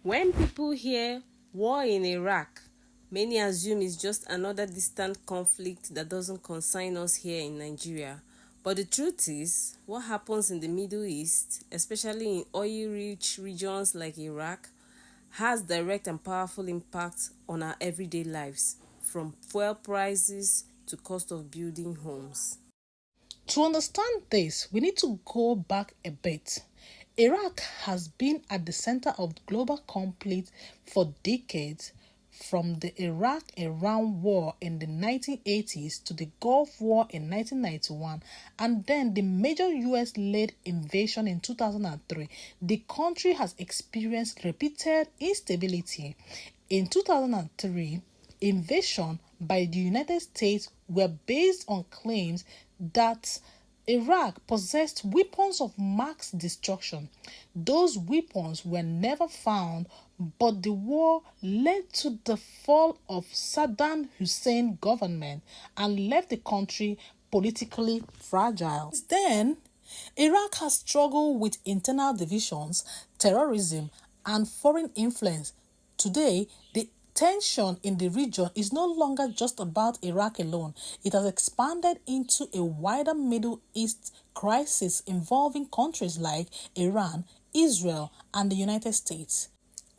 When people hear war in Iraq, many assume it's just another distant conflict that doesn't concern us here in Nigeria. But the truth is, what happens in the Middle East, especially in oil-rich regions like Iraq, has direct and powerful impact on our everyday lives, from fuel prices to cost of building homes. To understand this, we need to go back a bit. Iraq has been at the center of global conflict for decades, from the Iraq-Iran War in the 1980s to the Gulf War in 1991, and then the major US-led invasion in 2003. The country has experienced repeated instability. In 2003, invasion by the United States were based on claims that Iraq possessed weapons of mass destruction. Those weapons were never found, but the war led to the fall of Saddam Hussein's government and left the country politically fragile. Since then, Iraq has struggled with internal divisions, terrorism, and foreign influence. Today, the tension in the region is no longer just about Iraq alone. It has expanded into a wider Middle East crisis involving countries like Iran, Israel, and the United States.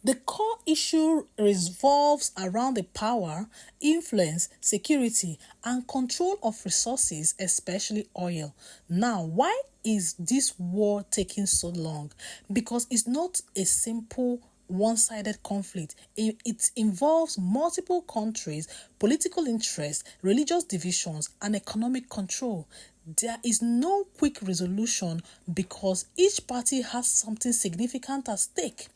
The core issue revolves around the power, influence, security, and control of resources, especially oil. Now, why is this war taking so long? Because it's not a simple one-sided conflict. It involves multiple countries, political interests, religious divisions, and economic control. There is no quick resolution because each party has something significant at stake.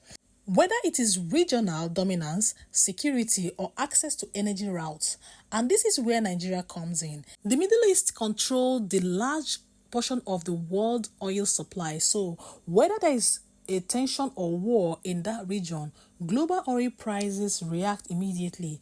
Whether it is regional dominance, security, or access to energy routes. And this is where Nigeria comes in. The Middle East controls the large portion of the world oil supply. So whether there is a tension or war in that region, global oil prices react immediately.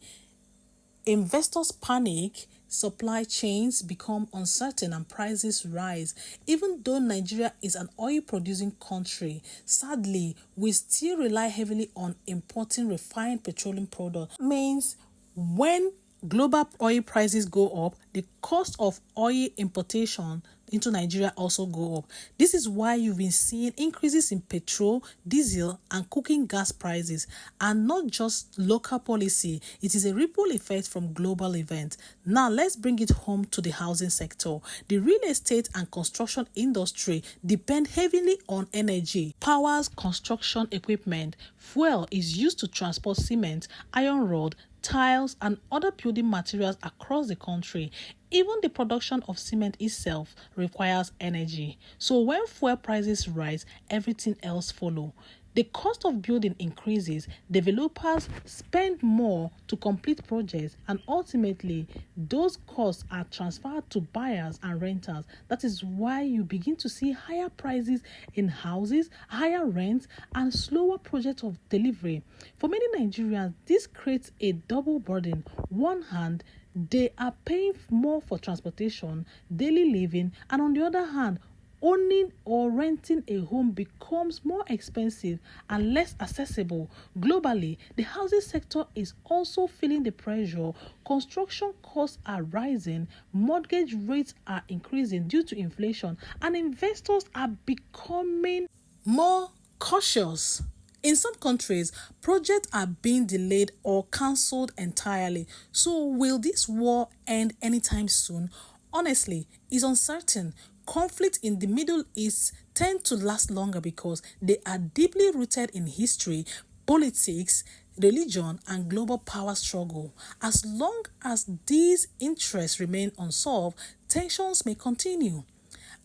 Investors panic, supply chains become uncertain, and prices rise. Even though Nigeria is an oil-producing country, sadly, we still rely heavily on importing refined petroleum products. Means when global oil prices go up, the cost of oil importation into Nigeria also go up. This is why you've been seeing increases in petrol, diesel, and cooking gas prices, and not just local policy. It is a ripple effect from global events. Now let's bring it home to the housing sector. The real estate and construction industry depend heavily on energy. Powers construction equipment. Fuel is used to transport cement, iron rod, tiles, and other building materials across the country. Even the production of cement itself requires energy. So when fuel prices rise, everything else follows. The cost of building increases, developers spend more to complete projects, and ultimately, those costs are transferred to buyers and renters. That is why you begin to see higher prices in houses, higher rents, and slower project of delivery. For many Nigerians, this creates a double burden. One hand, they are paying more for transportation, daily living, and on the other hand, owning or renting a home becomes more expensive and less accessible. Globally, the housing sector is also feeling the pressure. Construction costs are rising, mortgage rates are increasing due to inflation, and investors are becoming more cautious. In some countries, projects are being delayed or cancelled entirely. So, will this war end anytime soon? Honestly, it's uncertain. Conflicts in the Middle East tend to last longer because they are deeply rooted in history, politics, religion, and global power struggle. As long as these interests remain unsolved, tensions may continue.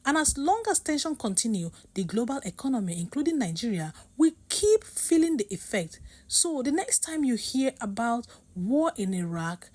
And as long as tension continue, the global economy, including Nigeria, will keep feeling the effect. So the next time you hear about war in Iraq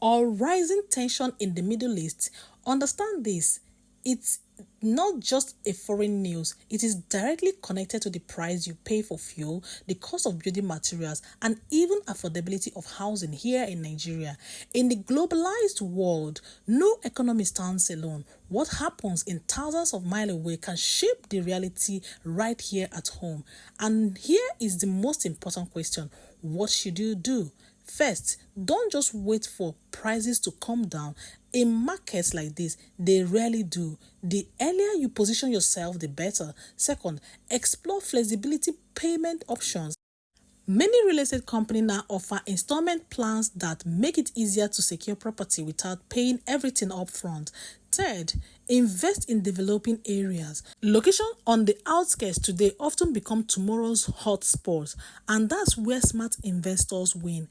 or rising tension in the Middle East, understand this. It's not just a foreign news, it is directly connected to the price you pay for fuel, the cost of building materials, and even affordability of housing here in Nigeria. In the globalized world, no economy stands alone. What happens in thousands of miles away can shape the reality right here at home. And here is the most important question: what should you do? First, don't just wait for prices to come down. In markets like this, they rarely do. The earlier you position yourself, the better. Second, explore flexibility payment options. Many real estate companies now offer installment plans that make it easier to secure property without paying everything up front. Third, invest in developing areas. Locations on the outskirts today often become tomorrow's hotspots, and that's where smart investors win.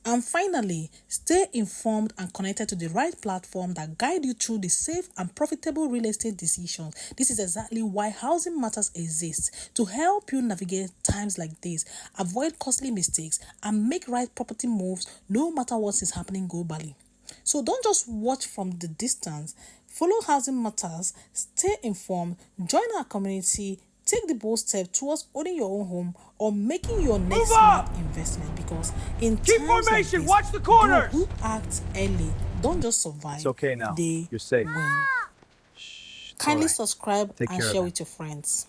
And finally, stay informed and connected to the right platform that guide you through the safe and profitable real estate decisions. This is exactly why Housing Matters exists, to help you navigate times like this, avoid costly mistakes, and make right property moves no matter what is happening globally. So don't just watch from the distance. Follow Housing Matters, stay informed, join our community, take the bold step towards owning your own home or making your next smart investment, because in Keep times like formation, this, watch the corners. those who act early don't just survive, It's okay now. they You're safe. win. Shh, it's Kindly all right. subscribe Take and care of share them. with your friends.